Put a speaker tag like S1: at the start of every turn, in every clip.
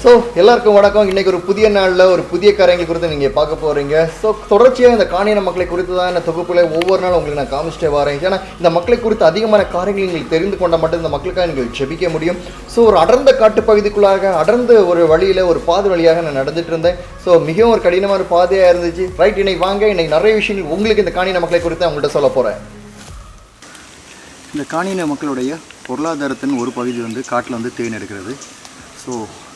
S1: So எல்லாருக்கும் வணக்கம். இன்றைக்கி ஒரு புதிய நாளில் ஒரு புதிய காரியங்கள் குறித்து நீங்கள் பார்க்க போகிறீங்க. ஸோ தொடர்ச்சியாக இந்த காணியான மக்களை குறித்து தான் இந்த தொகுப்பில் ஒவ்வொரு நாளும் உங்களுக்கு நான் காமிச்சிட்டே வரேன். ஏன்னா இந்த மக்களை குறித்து அதிகமான காரியங்கள் நீங்கள் தெரிந்து கொண்டால் மட்டும் இந்த மக்களுக்காக நீங்கள் ஜெபிக்க முடியும். ஸோ ஒரு அடர்ந்த காட்டுப்பகுதிக்குள்ளாக அடர்ந்த ஒரு வழியில் ஒரு பாதை வழியாக நான் நடந்துட்டு இருந்தேன். ஸோ மிகவும் ஒரு கடினமான பாதையாக இருந்துச்சு. ரைட், இன்னைக்கு வாங்க, இன்னைக்கு நிறைய விஷயங்கள் உங்களுக்கு இந்த காணியான மக்களை குறித்து அவங்கள்ட்ட சொல்ல போகிறேன்.
S2: இந்த காணியான மக்களுடைய பொருளாதாரத்தின் ஒரு பகுதி வந்து காட்டில் வந்து தேன் எடுக்கிறது. ஸோ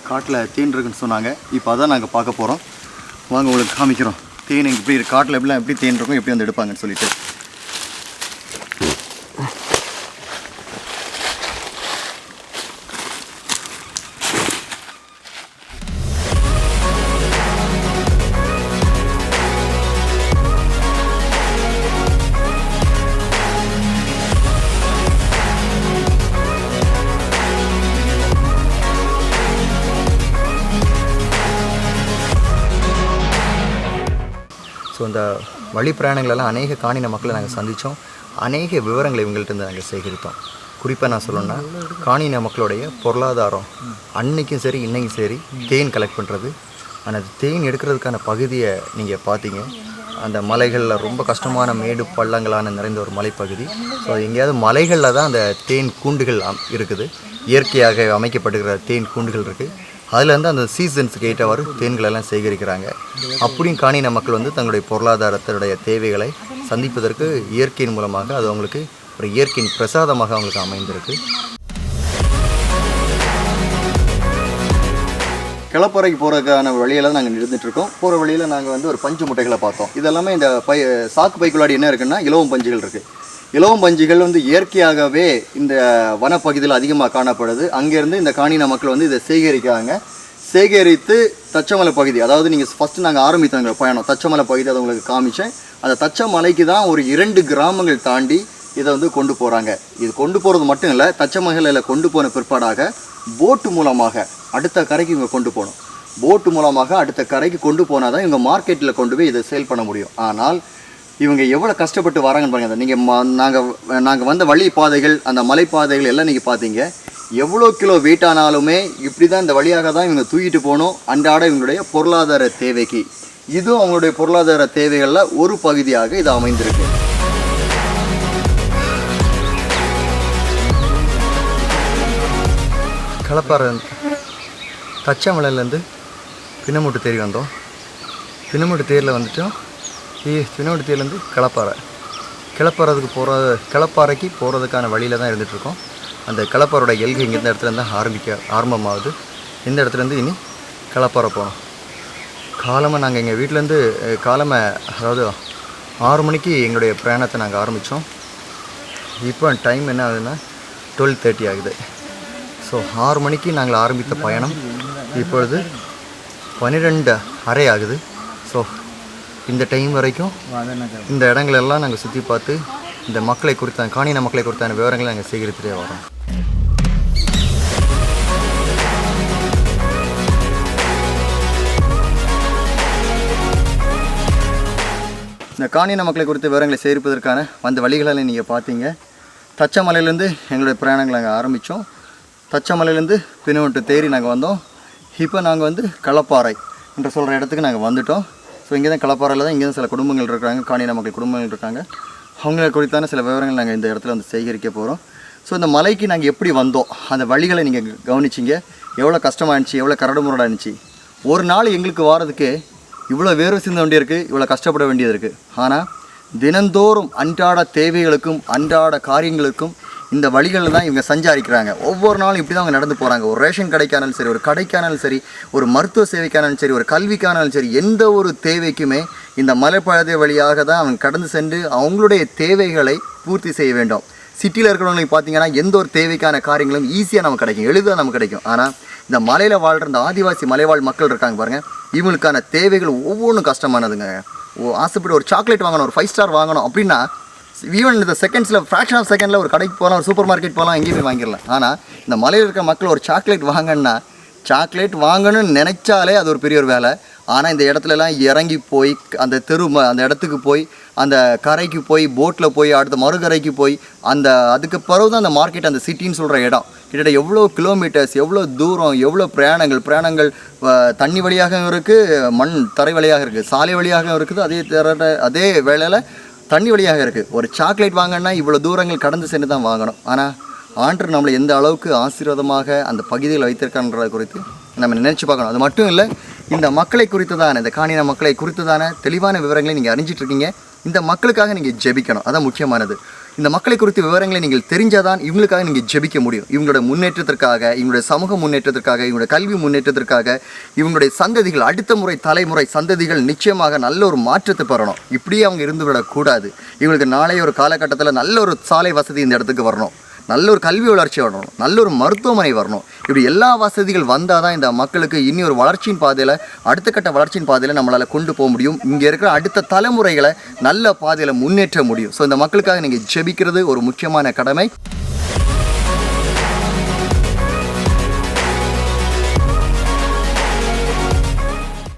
S2: காட்டில் தேன் இருக்குன்னு சொன்னாங்க. இப்போ அதான் நாங்கள் பார்க்க போகிறோம். வாங்க உங்களுக்கு காமிக்கிறோம் தேன் எப்படி காட்டில் எப்படி தேன் இருக்கும், எப்படி வந்து எடுப்பாங்கன்னு சொல்லிட்டு.
S1: ஸோ இந்த வழி பிரயாணங்களெல்லாம் அநேக காணின மக்களை நாங்கள் சந்தித்தோம். அநேக விவரங்களை இவங்கள்ட்ட நாங்கள் சேகரித்தோம். குறிப்பாக நான் சொல்லணும்னா காணின மக்களுடைய பொருளாதாரம் அன்னைக்கும் சரி இன்னைக்கும் சரி தேன் கலெக்ட் பண்ணுறது. அந்த தேன் எடுக்கிறதுக்கான பகுதியை நீங்கள் பார்த்தீங்க. அந்த மலைகளில் ரொம்ப கஷ்டமான மேடு பள்ளங்களான நிறைந்த ஒரு மலைப்பகுதி. ஸோ எங்கேயாவது மலைகளில் தான் அந்த தேன் கூண்டுகள் இருக்குது. இயற்கையாக அமைக்கப்படுகிற தேன் கூண்டுகள் இருக்குது. அதுலேருந்து அந்த சீசன்ஸுக்கு ஏற்றவாறு தேன்களெல்லாம் சேகரிக்கிறாங்க. அப்படியும் காணின மக்கள் வந்து தங்களுடைய பொருளாதாரத்தினுடைய தேவைகளை சந்திப்பதற்கு இயற்கையின் மூலமாக அது அவங்களுக்கு ஒரு இயற்கையின் பிரசாதமாக அவங்களுக்கு அமைந்திருக்கு.
S2: கிளப்பறைக்கு போகிறதுக்கான வழியெல்லாம் நாங்கள் இருந்துகிட்ருக்கோம். போகிற வழியில் நாங்கள் வந்து ஒரு பஞ்சு முட்டைகளை பார்த்தோம். இதெல்லாமே இந்த சாக்கு பைக்குள்ளாடி என்ன இருக்குன்னா இலவம் பஞ்சுகள் இருக்குது. இலவம் பஞ்சுகள் வந்து இயற்கையாகவே இந்த வனப்பகுதியில் அதிகமாக காணப்படுது. அங்கேருந்து இந்த காணின மக்கள் வந்து இதை சேகரித்து தச்சமலை பகுதி, அதாவது நீங்கள் ஃபஸ்ட்டு நாங்கள் ஆரம்பித்தோங்க பயணம் தச்சமலை பகுதி, அதை உங்களுக்கு காமிச்சேன். அந்த தச்சமலைக்கு தான் ஒரு 2 கிராமங்கள் தாண்டி இதை வந்து கொண்டு போகிறாங்க. இது கொண்டு போகிறது மட்டும் இல்லை, தச்சமலையில் கொண்டு போன பிற்பாடாக போட்டு மூலமாக அடுத்த கரைக்கு இவங்க கொண்டு போகணும். போட்டு மூலமாக அடுத்த கரைக்கு கொண்டு போனால் தான் இவங்க மார்க்கெட்டில் கொண்டு போய் இதை சேல் பண்ண முடியும். ஆனால் இவங்க எவ்வளோ கஷ்டப்பட்டு வராங்கன்னு பாருங்கள். நீங்கள் நாங்கள் வந்த வழி பாதைகள், அந்த மலைப்பாதைகள் எல்லாம் நீங்கள் பார்த்தீங்க. எவ்வளோ கிலோ வெயிட் ஆனாலுமே இப்படி தான் இந்த வழியாக தான் இவங்க தூக்கிட்டு போகணும் அன்றாட இவங்களுடைய பொருளாதார தேவைக்கு. இதுவும் அவங்களுடைய பொருளாதார தேவைகளில் ஒரு பகுதியாக இது அமைந்திருக்கு.
S1: களப்பாறை தச்சமலையிலேருந்து பின்னமுட்டு தேரி வந்தோம். பின்னமுட்டு தேரில் வந்துட்டோம். பின்னமுட்டு தேர்லேருந்து கிளப்பாறைக்கு போகிறதுக்கான வழியில் தான் இருந்துகிட்ருக்கோம். அந்த கிளப்பாரோட எல்கை இங்கே இந்த இடத்துல தான் ஆரம்பமாகுது. இந்த இடத்துலேருந்து இனி கிளப்பாறை போகணும். காலமாக நாங்கள் எங்கள் வீட்டிலேருந்து அதாவது 6 மணிக்கு எங்களுடைய பிரயாணத்தை நாங்கள் ஆரம்பித்தோம். இப்போ டைம் என்ன ஆகுதுன்னா 12:30 ஆகுது. ஸோ 6 மணிக்கு நாங்கள் ஆரம்பித்த பயணம் இப்பொழுது 12:30 ஆகுது. ஸோ இந்த டைம் வரைக்கும் இந்த இடங்களெல்லாம் நாங்கள் சுற்றி பார்த்து இந்த மக்களை குறித்தான காணின மக்களை குறித்தான விவரங்களை நாங்கள் சேகரித்துட்டே வரோம்.
S2: இந்த காணின மக்களை குறித்த விவரங்களை சேகரிப்பதற்கான வந்த வழிகளை நீங்கள் பார்த்தீங்க. தச்சமலையிலேருந்து எங்களுடைய பிரயாணங்களை நாங்கள் ஆரம்பித்தோம். தச்சமலையிலேருந்து பின்னவட்டு தேரி நாங்கள் வந்தோம். இப்போ நாங்கள் வந்து களப்பாறை என்று சொல்கிற இடத்துக்கு நாங்கள் வந்துவிட்டோம். ஸோ இங்கே தான் களப்பாறையில் தான் இங்கே தான் சில குடும்பங்கள் இருக்கிறாங்க, காணின மக்கள் குடும்பங்கள் இருக்காங்க. அவங்களை குறித்தான சில விவரங்கள் நாங்கள் இந்த இடத்துல வந்து சேகரிக்க போகிறோம். ஸோ இந்த மலைக்கு நாங்கள் எப்படி வந்தோம், அந்த வழிகளை நீங்கள் கவனிச்சிங்க. எவ்வளோ கஷ்டமாக இருந்துச்சு, எவ்வளோ கரடுமுரடாக இருந்துச்சு. ஒரு நாள் எங்களுக்கு வாரதுக்கு இவ்வளோ வேர்வை சிந்த வேண்டியிருக்கு, இவ்வளோ கஷ்டப்பட வேண்டியது இருக்குது. ஆனால் தினந்தோறும் அன்றாட தேவைகளுக்கும் அன்றாட காரியங்களுக்கும் இந்த வழிகளில் தான் இவங்க சஞ்சாரிக்கிறாங்க. ஒவ்வொரு நாளும் இப்படி தான் அவங்க நடந்து போகிறாங்க. ஒரு ரேஷன் கடைக்கானாலும் சரி, ஒரு கடைக்கானாலும் சரி, ஒரு மருத்துவ சேவைக்கானாலும் சரி, ஒரு கல்விக்கானாலும் சரி, எந்த ஒரு தேவைக்குமே இந்த மலைப்பாதை வழியாக தான் அவங்க கடந்து சென்று அவங்களுடைய தேவைகளை பூர்த்தி செய்ய வேண்டும். சிட்டியில் இருக்கிறவங்களுக்கு பார்த்தீங்கன்னா எந்த ஒரு தேவைக்கான காரியங்களும் ஈஸியாக நமக்கு கிடைக்கும், எளிதாக நமக்கு கிடைக்கும். ஆனால் இந்த மலையில் வாழ்கிற இந்த ஆதிவாசி மலைவாழ் மக்கள் இருக்காங்க பாருங்கள், இவங்களுக்கான தேவைகள் ஒவ்வொன்றும் கஷ்டமானதுங்க. ஆசைப்பட்டு ஒரு சாக்லேட் வாங்கணும், ஒரு 5 ஸ்டார் வாங்கணும் அப்படின்னா ஈவன் இந்த செகண்ட்ஸில் ஃப்ராக்ஷன் ஆஃப் செகண்டில் ஒரு கடைக்கு போகலாம், ஒரு சூப்பர் மார்க்கெட் போகலாம், எங்கேயும் போய் வாங்கிடலாம். ஆனால் இந்த மலையில் இருக்கிற மக்கள் ஒரு சாக்லேட் வாங்கணும்னு நினச்சாலே அது ஒரு பெரிய ஒரு வேலை. ஆனால் இந்த இடத்துலலாம் இறங்கி போய் அந்த இடத்துக்கு போய் அந்த கரைக்கு போய் போட்டில் போய் அடுத்த மறுகரைக்கு போய் அதுக்கு பிறகு தான் அந்த மார்க்கெட் அந்த சிட்டின்னு சொல்கிற இடம் கிட்டத்தட்ட எவ்வளோ கிலோமீட்டர்ஸ், எவ்வளோ தூரம், எவ்வளோ பிரயாணங்கள் தண்ணி வழியாக இருக்குது, மண் தரை வழியாக இருக்குது, சாலை வழியாக இருக்குது, அதே வேளையில் தண்ணி வழியாக இருக்குது. ஒரு சாக்லேட் வாங்கினா இவ்வளோ தூரங்கள் கடந்து சென்று தான் வாங்கணும். ஆனால் ஆண்டவர் நம்மளை எந்த அளவுக்கு ஆசீர்வாதமாக அந்த பகுதியில் வைத்திருக்கான்றதை குறித்து நம்ம நினைச்சு பார்க்கணும். அது மட்டும் இல்லை, இந்த மக்களை குறித்து தானே, இந்த காணின மக்களை குறித்து தானே தெளிவான விவரங்களை நீங்கள் அறிஞ்சிட்ருக்கீங்க. இந்த மக்களுக்காக நீங்கள் ஜெபிக்கணும், அதான் முக்கியமானது. இந்த மக்களை குறித்த விவரங்களை நீங்கள் தெரிஞ்சாதான் இவங்களுக்காக நீங்கள் ஜெபிக்க முடியும். இவங்களோட முன்னேற்றத்திற்காக, இவங்களுடைய சமூக முன்னேற்றத்திற்காக, இவங்களுடைய கல்வி முன்னேற்றத்திற்காக, இவங்களுடைய சந்ததிகள், அடுத்த முறை தலைமுறை சந்ததிகள் நிச்சயமாக நல்ல ஒரு மாற்றத்தை பெறணும். இப்படியே அவங்க இருந்து விடக்கூடாது. இவங்களுக்கு நாளைய ஒரு காலகட்டத்தில் நல்ல ஒரு சாலை வசதி இந்த இடத்துக்கு வரணும், நல்ல ஒரு கல்வி வளர்ச்சி வரணும், நல்ல ஒரு மருத்துவமனை வரணும். இப்படி எல்லா வசதிகள் வந்தால் தான் இந்த மக்களுக்கு இனி ஒரு வளர்ச்சியின் பாதையில், அடுத்த கட்ட வளர்ச்சியின் பாதையில் நம்மளால் கொண்டு போக முடியும். இங்கே இருக்கிற அடுத்த தலைமுறைகளை நல்ல பாதையில் முன்னேற்ற முடியும். ஸோ இந்த மக்களுக்காக நீங்கள் ஜெபிக்கிறது ஒரு முக்கியமான கடமை.